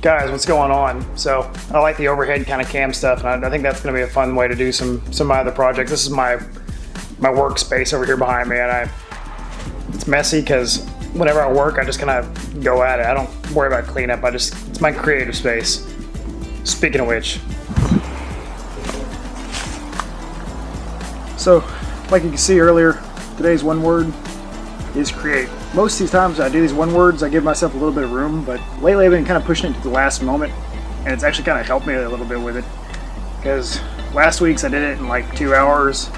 Guys, what's going on? So I like the overhead kind of cam stuff, and I think that's going to be a fun way to do some of my other projects. This is my workspace over here behind me, and it's messy because whenever I work, I just kind of go at it. I don't worry about cleanup. It's my creative space. Speaking of which, so like you can see earlier, today's one word is create. Most of these times I do these one words, I give myself a little bit of room, but lately I've been kind of pushing it to the last moment, and it's actually kind of helped me a little bit with it, because last week's I did it in like 2 hours.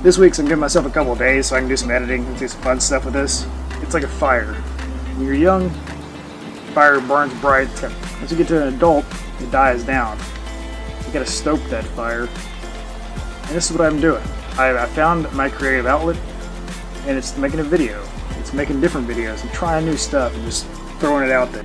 This week's I'm giving myself a couple of days so I can do some editing and do some fun stuff with this. It's like a fire. When you're young, fire burns bright. As you get to an adult, it dies down. You gotta stoke that fire, and this is what I'm doing. I found my creative outlet, and it's making a video. It's making different videos and trying new stuff and just throwing it out there.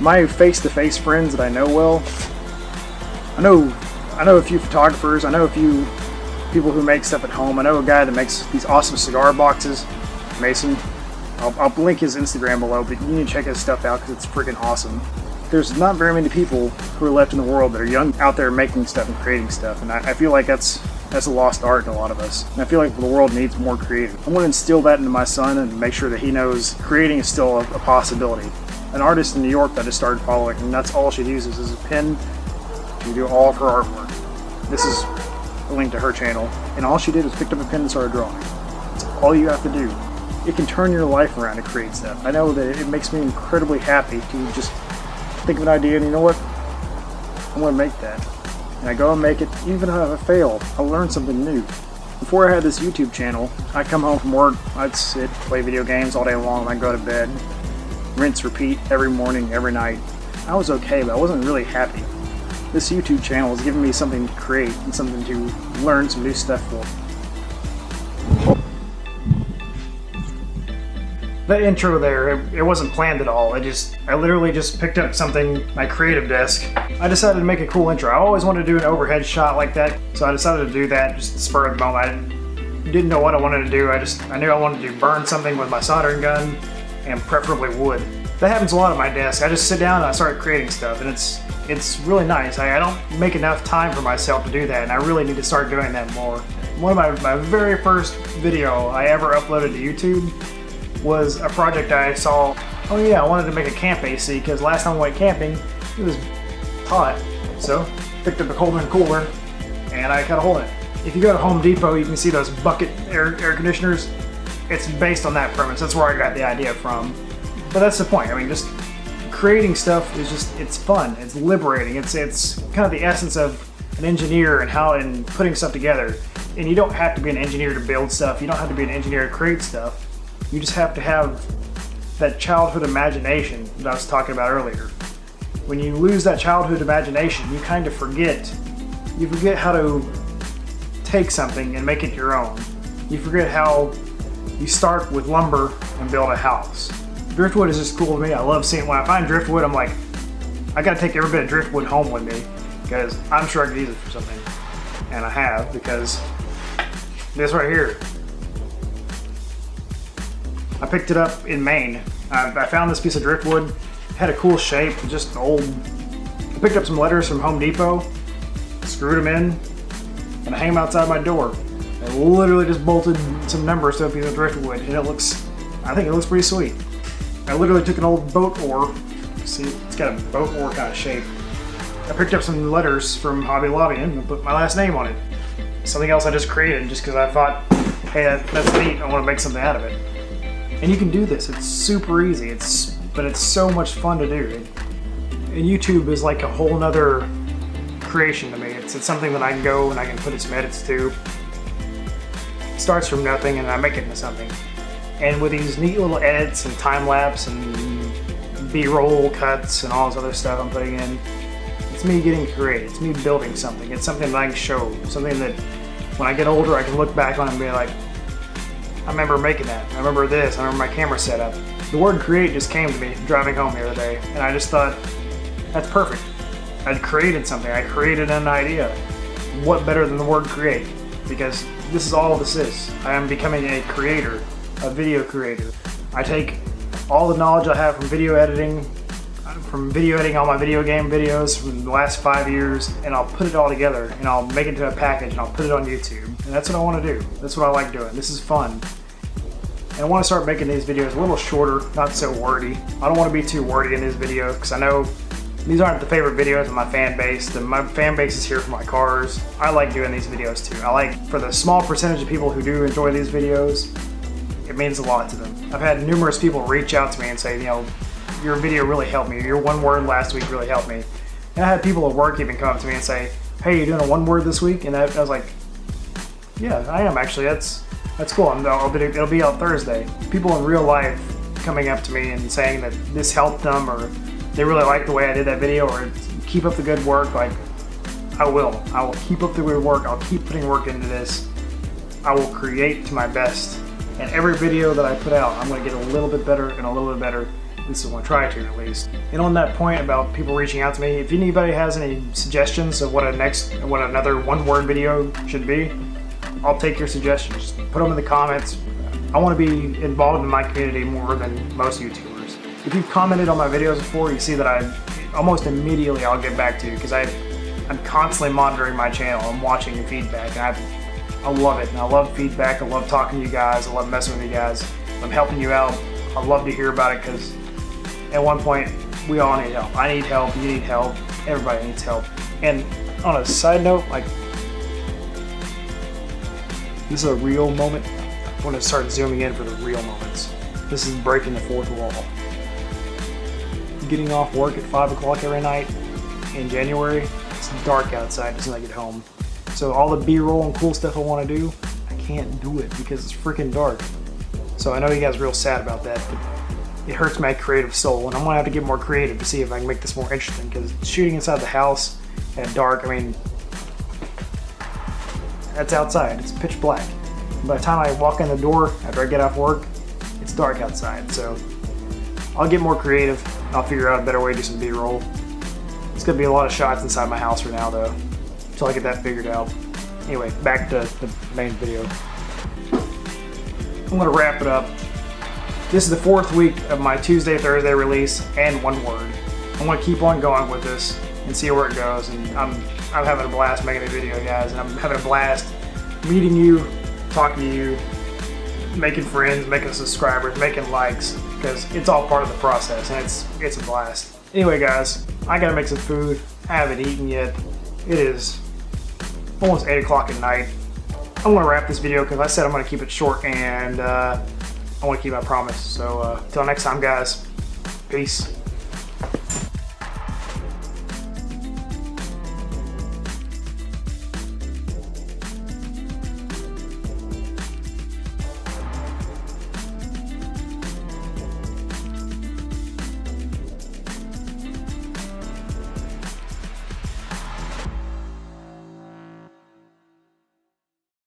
My face-to-face friends that I know well, I know a few photographers, I know a few people who make stuff at home. I know a guy that makes these awesome cigar boxes, Mason. I'll link his Instagram below, but you need to check his stuff out because it's freaking awesome. There's not very many people who are left in the world that are young out there making stuff and creating stuff, and I feel like that's a lost art in a lot of us. And I feel like the world needs more creative. I want to instill that into my son and make sure that he knows creating is still a possibility. An artist in New York that I just started following, and that's all she uses is a pen to do all of her artwork. This is a link to her channel, and all she did was picked up a pen and started drawing. That's all you have to do. It can turn your life around to create stuff. I know that it makes me incredibly happy to just think of an idea and you know what? I'm going to make that. And I go and make it. Even if I fail, I'll learn something new. Before I had this YouTube channel, I'd come home from work, I'd sit, play video games all day long, I'd go to bed, rinse, repeat every morning, every night. I was okay, but I wasn't really happy. This YouTube channel has given me something to create and something to learn some new stuff for. The intro there, it wasn't planned at all. I literally just picked up something, my creative desk. I decided to make a cool intro. I always wanted to do an overhead shot like that, so I decided to do that just the spur of the moment. I didn't know what I wanted to do. I knew I wanted to burn something with my soldering gun, and preferably wood. That happens a lot at my desk. I just sit down and I start creating stuff, and it's really nice. I don't make enough time for myself to do that, and I really need to start doing that more. One of my very first video I ever uploaded to YouTube was a project I saw. Oh yeah, I wanted to make a camp AC because last time I went camping, it was hot. So, picked up a Coleman cooler and I cut a hole in it. If you go to Home Depot, you can see those bucket air conditioners. It's based on that premise. That's where I got the idea from. But that's the point. I mean, just creating stuff is it's fun. It's liberating. It's kind of the essence of an engineer and putting stuff together. And you don't have to be an engineer to build stuff. You don't have to be an engineer to create stuff. You just have to have that childhood imagination that I was talking about earlier. When you lose that childhood imagination, you kind of forget. You forget how to take something and make it your own. You forget how you start with lumber and build a house. Driftwood is just cool to me. I love seeing, when I find driftwood, I'm like, I gotta take every bit of driftwood home with me because I'm sure I could use it for something. And I have, because this right here, I picked it up in Maine. I found this piece of driftwood. It had a cool shape, just old. I picked up some letters from Home Depot, screwed them in, and I hang them outside my door. I literally just bolted some numbers to a piece of driftwood, and I think it looks pretty sweet. I literally took an old boat oar. See, it's got a boat oar kind of shape. I picked up some letters from Hobby Lobby and put my last name on it. Something else I just created just because I thought, hey, that's neat, I want to make something out of it. And you can do this, it's super easy, but it's so much fun to do. And YouTube is like a whole nother creation to me. It's something that I can go and I can put some edits to. It starts from nothing and I make it into something. And with these neat little edits and time-lapse and B-roll cuts and all this other stuff I'm putting in, it's me getting creative, it's me building something. It's something that I can show, something that when I get older I can look back on and be like, I remember making that. I remember this. I remember my camera setup. The word create just came to me driving home the other day, and I just thought, that's perfect. I'd created something. I created an idea. What better than the word create? Because this is all this is. I am becoming a creator, a video creator. I take all the knowledge I have from video editing all my video game videos from the last 5 years, and I'll put it all together and I'll make it into a package and I'll put it on YouTube. And that's what I want to do. That's what I like doing. This is fun. And I want to start making these videos a little shorter, not so wordy. I don't want to be too wordy in these videos because I know these aren't the favorite videos of my fan base. My fan base is here for my cars. I like doing these videos too. I like, for the small percentage of people who do enjoy these videos, it means a lot to them. I've had numerous people reach out to me and say, you know, your video really helped me. Your one word last week really helped me. And I had people at work even come up to me and say, hey, you doing a one word this week? And I was like, yeah, I am actually. That's cool. It'll be out Thursday. People in real life coming up to me and saying that this helped them, or they really like the way I did that video, or keep up the good work. Like, I will keep up the good work. I'll keep putting work into this. I will create to my best. And every video that I put out, I'm going to get a little bit better and a little bit better. This is what I try to, at least. And on that point about people reaching out to me, if anybody has any suggestions of what another one-word video should be, I'll take your suggestions. Put them in the comments. I want to be involved in my community more than most YouTubers. If you've commented on my videos before, you see that almost immediately I'll get back to you, because I'm constantly monitoring my channel. I'm watching the feedback, and I love it. And I love feedback. I love talking to you guys. I love messing with you guys. I'm helping you out. I love to hear about it, because at one point, we all need help. I need help, you need help, everybody needs help. And on a side note, like, this is a real moment. I want to start zooming in for the real moments. This is breaking the fourth wall. Getting off work at 5 o'clock every night in January, it's dark outside as soon as I get home. So all the B-roll and cool stuff I want to do, I can't do it because it's freaking dark. So I know you guys are real sad about that, but it hurts my creative soul, and I'm gonna have to get more creative to see if I can make this more interesting, because shooting inside the house at dark, I mean, that's outside, it's pitch black. By the time I walk in the door after I get off work, it's dark outside. So I'll get more creative. I'll figure out a better way to do some B-roll. It's gonna be a lot of shots inside my house for now though, until I get that figured out. Anyway, back to the main video. I'm gonna wrap it up. This is the 4th week of my Tuesday, Thursday release and one word. I'm gonna keep on going with this and see where it goes. And I'm having a blast making a video, guys, and I'm having a blast meeting you, talking to you, making friends, making subscribers, making likes, because it's all part of the process, and it's a blast. Anyway, guys, I gotta make some food. I haven't eaten yet. It is almost 8 o'clock at night. I'm gonna wrap this video because I said I'm gonna keep it short, and I want to keep my promise. So, till next time, guys. Peace.